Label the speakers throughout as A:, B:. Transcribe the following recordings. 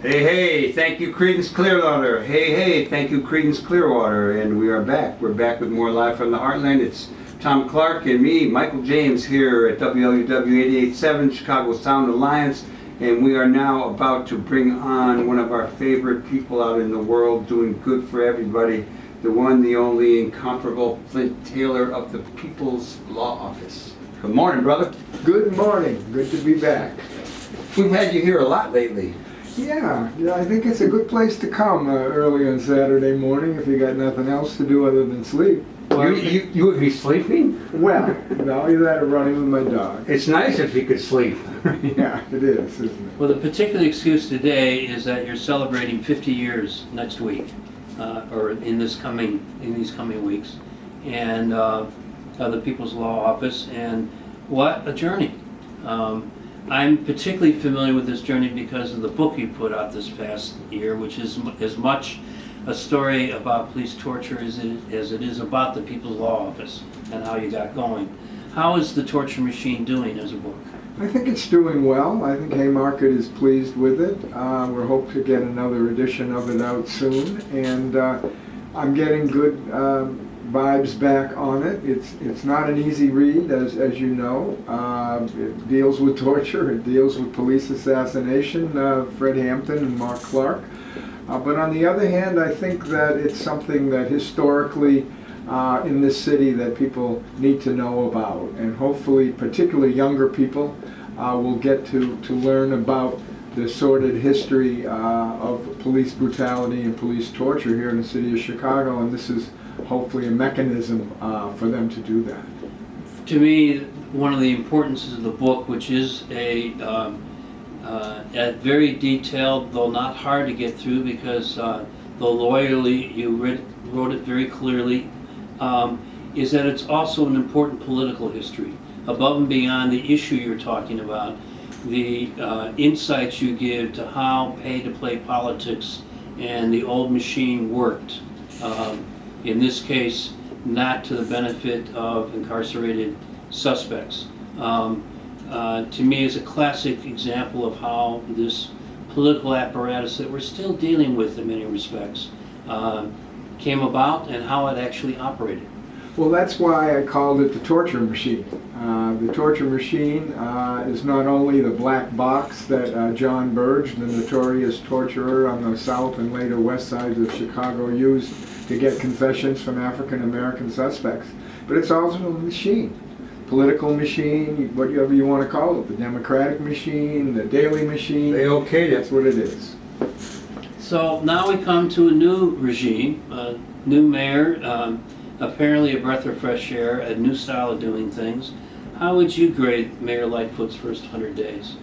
A: Hey, hey, thank you, Creedence Clearwater. Hey, hey, thank you, Creedence Clearwater. And we are back. We're back with more Live from the Heartland. It's Tom Clark and me, Michael James, here at WLUW 88.7, Chicago Sound Alliance. And we are now about to bring on one of our favorite people out in the world, doing good for everybody, the one, the only, incomparable Flint Taylor of the People's Law Office. Good morning, brother.
B: Good morning. Good to be back.
A: We've had you here a lot lately.
B: Yeah, I think it's a good place to come early on Saturday morning if you got nothing else to do other than sleep.
A: You would be sleeping?
B: Well, no, either that or running with my dog.
A: It's nice if you could sleep.
B: Yeah, it is, isn't it?
C: Well, the particular excuse today is that you're celebrating 50 years next week, or in these coming weeks, and the People's Law Office, and what a journey. I'm particularly familiar with this journey because of the book you put out this past year, which is as much a story about police torture as it is about the People's Law Office and how you got going. How is The Torture Machine doing as a book?
B: I think it's doing well. I think Haymarket is pleased with it. We're hoping to get another edition of it out soon, and I'm getting good vibes back on it. It's not an easy read, as you know. It deals with torture. It deals with police assassination, Fred Hampton and Mark Clark. But on the other hand, I think that it's something that historically in this city that people need to know about, and hopefully particularly younger people will get to learn about the sordid history of police brutality and police torture here in the city of Chicago, and this is hopefully a mechanism for them to do that.
C: To me, one of the importances of the book, which is a very detailed, though not hard to get through because though lawyerly you wrote it very clearly, is that it's also an important political history. Above and beyond the issue you're talking about, the insights you give to how pay-to-play politics and the old machine worked. In this case, not to the benefit of incarcerated suspects. To me, is a classic example of how this political apparatus that we're still dealing with in many respects came about and how it actually operated.
B: Well, that's why I called it the torture machine. The torture machine is not only the black box that John Burge, the notorious torturer on the south and later west sides of Chicago, used to get confessions from African American suspects, but it's also a machine. Political machine, whatever you want to call it, the Democratic machine, the Daily machine.
A: They okayed it.
B: That's what it is.
C: So now we come to a new regime, a new mayor, apparently a breath of fresh air, a new style of doing things. How would you grade Mayor Lightfoot's first 100 days?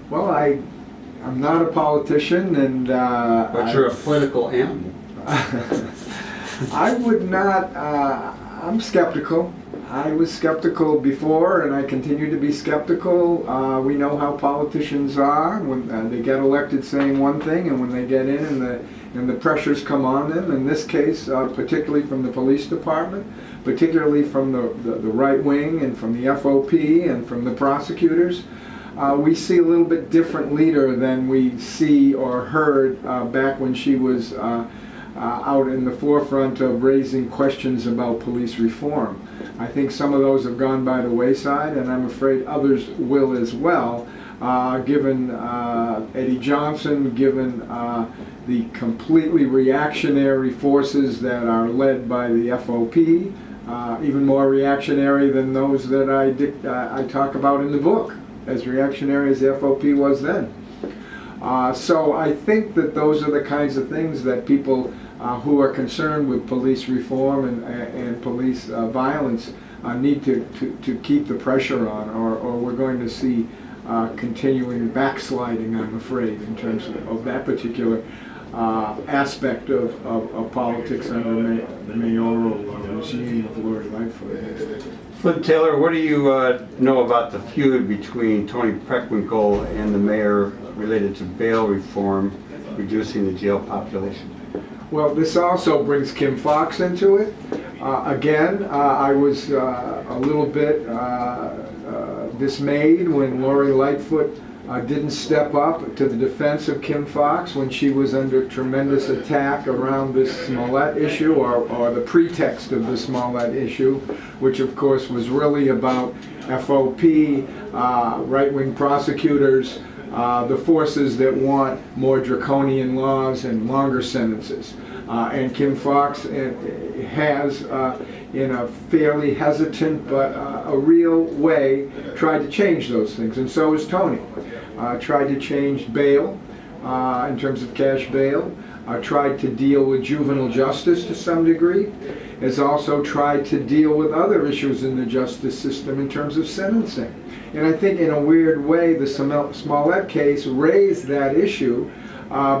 B: Well, I'm not a politician, and
A: But you're a political animal.
B: I would not, I'm skeptical. I was skeptical before, and I continue to be skeptical. We know how politicians are when they get elected saying one thing, and when they get in and the pressures come on them. In this case, particularly from the police department, particularly from the right wing and from the FOP and from the prosecutors, we see a little bit different leader than we see or heard back when she was out in the forefront of raising questions about police reform. I think some of those have gone by the wayside, and I'm afraid others will as well, given Eddie Johnson, given the completely reactionary forces that are led by the FOP, even more reactionary than those that I talk about in the book, as reactionary as the FOP was then. So I think that those are the kinds of things that people who are concerned with police reform and police violence need to keep the pressure on, or we're going to see continuing backsliding, I'm afraid, in terms of that particular aspect of politics under the mayoral regime of Lori Lightfoot.
A: Flint Taylor, what do you know about the feud between Tony Preckwinkle and the mayor related to bail reform, reducing the jail population?
B: Well, this also brings Kim Foxx into it. Again, I was a little bit dismayed when Lori Lightfoot didn't step up to the defense of Kim Foxx when she was under tremendous attack around this Smollett issue, or the pretext of the Smollett issue, which of course was really about FOP, right-wing prosecutors, the forces that want more draconian laws and longer sentences. And Kim Foxx has, in a fairly hesitant but a real way, tried to change those things, and so has Tony. Tried to change bail in terms of cash bail, tried to deal with juvenile justice to some degree, has also tried to deal with other issues in the justice system in terms of sentencing. And I think in a weird way the Smollett case raised that issue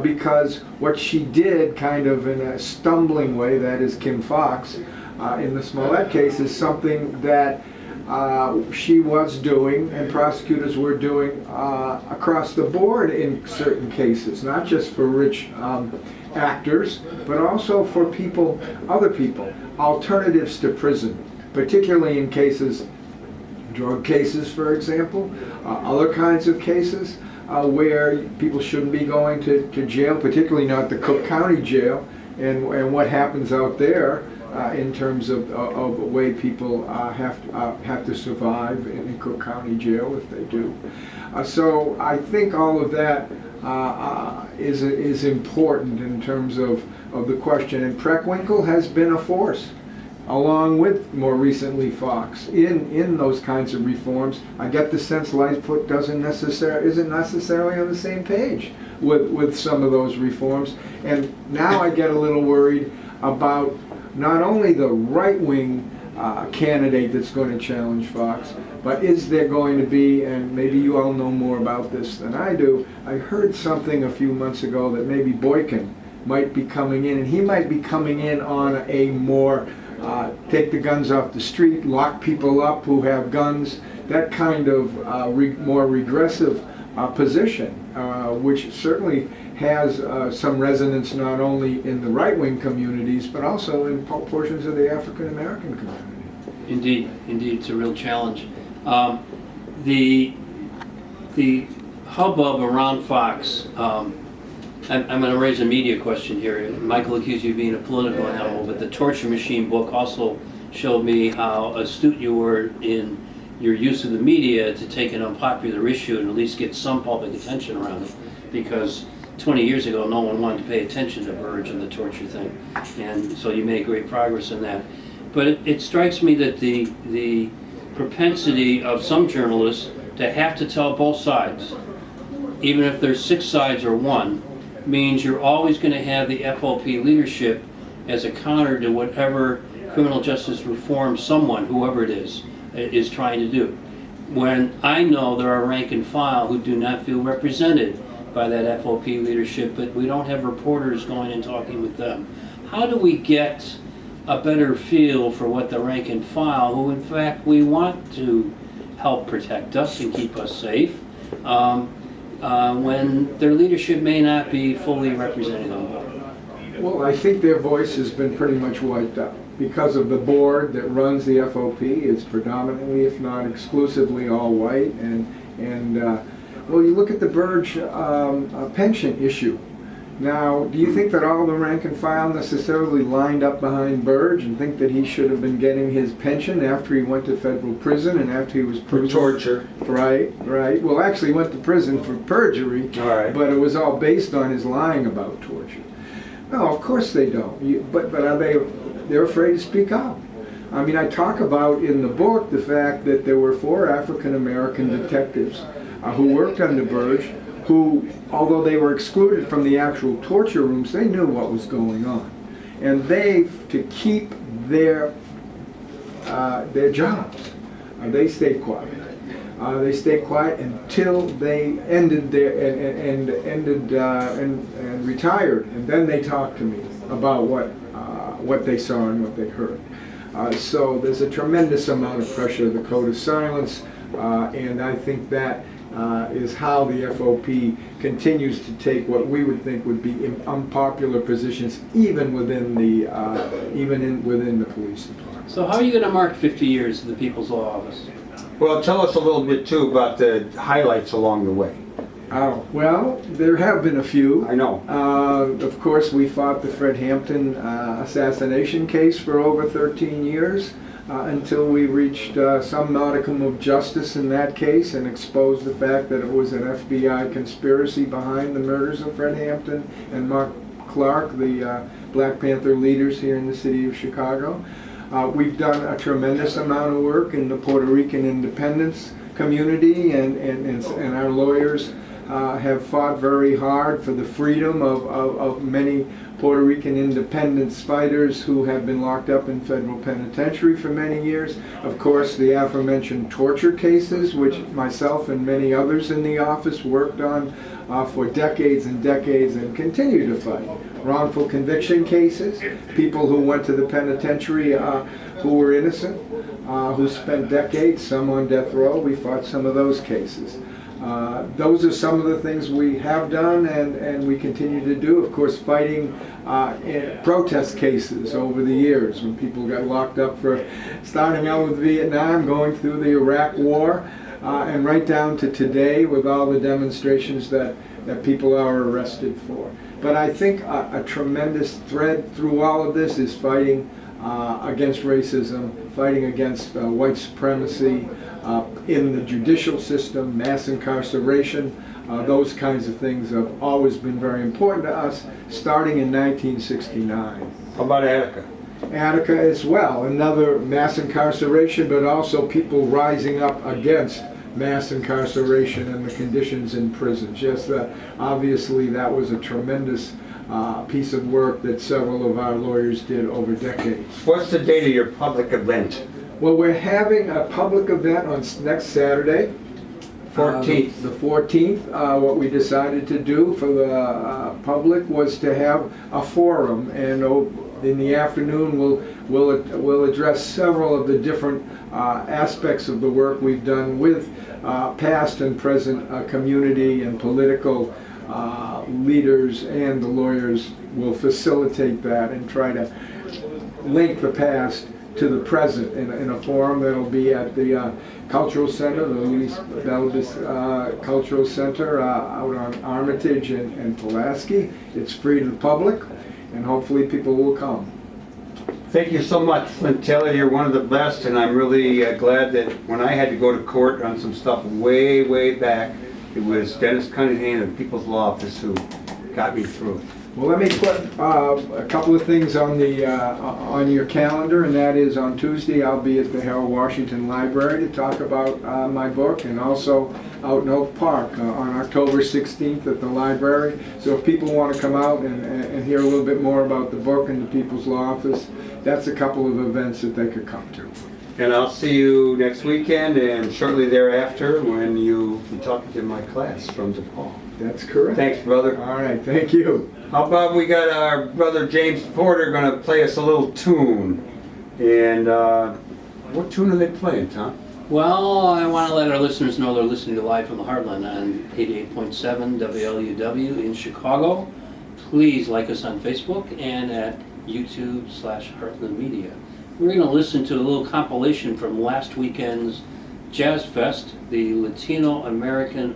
B: because what she did, kind of in a stumbling way, that is Kim Foxx, in the Smollett case, is something that she was doing and prosecutors were doing across the board in certain cases, not just for rich actors, but also for people, other people, alternatives to prison, particularly in cases, drug cases, for example, other kinds of cases where people shouldn't be going to jail, particularly not the Cook County Jail, and what happens out there in terms of the way people have to survive in Cook County Jail if they do. So I think all of that is important in terms of the question. And Preckwinkle has been a force, along with more recently Fox, in those kinds of reforms. I get the sense Lightfoot isn't necessarily on the same page with some of those reforms. And now I get a little worried about not only the right-wing candidate that's going to challenge Fox, but is there going to be, and maybe you all know more about this than I do, I heard something a few months ago that maybe Boykin might be coming in, and he might be coming in on a more take the guns off the street, lock people up who have guns, that kind of more regressive position, which certainly has some resonance not only in the right-wing communities, but also in portions of the African-American community.
C: Indeed, it's a real challenge. The hubbub around Fox, I'm going to raise a media question here. Michael accused you of being a political animal, but the Torture Machine book also showed me how astute you were in your use of the media to take an unpopular issue and at least get some public attention around it, because 20 years ago no one wanted to pay attention to Burge and the torture thing, and so you made great progress in that. But it strikes me that the propensity of some journalists to have to tell both sides, even if there's 6 sides or one, means you're always going to have the FOP leadership as a counter to whatever criminal justice reform someone, whoever it is trying to do. When I know there are rank and file who do not feel represented by that FOP leadership, but we don't have reporters going and talking with them. How do we get a better feel for what the rank and file, who in fact we want to help protect us and keep us safe, when their leadership may not be fully representing them?
B: Well, I think their voice has been pretty much wiped out because of the board that runs the FOP. It's predominantly, if not exclusively, all white, and well, you look at the Burge pension issue. Now, do you think that all the rank and file necessarily lined up behind Burge and think that he should have been getting his pension after he went to federal prison and after he was
A: For torture.
B: Right. Well, actually he went to prison for perjury, but it was all based on his lying about torture. No, of course they don't. But are they're afraid to speak out. I mean, I talk about in the book the fact that there were 4 African-American detectives who worked under Burge, who, although they were excluded from the actual torture rooms, they knew what was going on. And they, to keep their jobs, they stayed quiet. They stayed quiet until they ended and retired, and then they talked to me about what they saw and what they heard. So there's a tremendous amount of pressure, the code of silence, and I think that is how the FOP continues to take what we would think would be unpopular positions, even within the within the police department.
C: So how are you going to mark 50 years of the People's Law Office?
A: Well, tell us a little bit too about the highlights along the way.
B: Oh, well, there have been a few.
A: I know.
B: Of course, we fought the Fred Hampton assassination case for over 13 years until we reached some modicum of justice in that case and exposed the fact that it was an FBI conspiracy behind the murders of Fred Hampton and Mark Clark, the Black Panther leaders here in the city of Chicago. We've done a tremendous amount of work in the Puerto Rican independence community, and our lawyers have fought very hard for the freedom of many Puerto Rican independence fighters who have been locked up in federal penitentiary for many years. Of course, the aforementioned torture cases, which myself and many others in the office worked on for decades and decades and continue to fight. Wrongful conviction cases, people who went to the penitentiary who were innocent, who spent decades, some on death row. We fought some of those cases. Those are some of the things we have done and we continue to do. Of course, fighting in protest cases over the years when people got locked up for starting out with Vietnam, going through the Iraq War, and right down to today with all the demonstrations that people are arrested for. But I think a tremendous thread through all of this is fighting against racism, fighting against white supremacy in the judicial system, mass incarceration. Those kinds of things have always been very important to us, starting in 1969.
A: How about Attica?
B: Attica as well, another mass incarceration, but also people rising up against mass incarceration and the conditions in prisons. Yes, obviously that was a tremendous piece of work that several of our lawyers did over decades.
A: What's the date of your public event?
B: Well, we're having a public event on next Saturday,
A: 14th.
B: The 14th. What we decided to do for the public was to have a forum, and in the afternoon we'll address several of the different aspects of the work we've done with past and present community and political leaders, and the lawyers will facilitate that and try to link the past to the present in a forum that'll be at the Cultural Center, the Luis Belvis Cultural Center out on Armitage and Pulaski. It's free to the public, and hopefully people will come.
A: Thank you so much, Flint Taylor. You're one of the best, and I'm really glad that when I had to go to court on some stuff way, way back, it was Dennis Cunningham of People's Law Office who got me through it.
B: Well, let me put a couple of things on the on your calendar, and that is on Tuesday I'll be at the Harold Washington Library to talk about my book, and also out in Oak Park on October 16th at the library. So if people want to come out and hear a little bit more about the book and the People's Law Office, that's a couple of events that they could come to.
A: And I'll see you next weekend and shortly thereafter when you'll be talking to my class from DePaul.
B: That's correct.
A: Thanks, brother.
B: All right, thank you.
A: How about we got our brother James Porter going to play us a little tune. And what tune are they playing, Tom?
C: Well, I want to let our listeners know they're listening to Live from the Heartland on 88.7 WLUW in Chicago. Please like us on Facebook and at YouTube/Heartland Media. We're going to listen to a little compilation from last weekend's Jazz Fest, the Latino American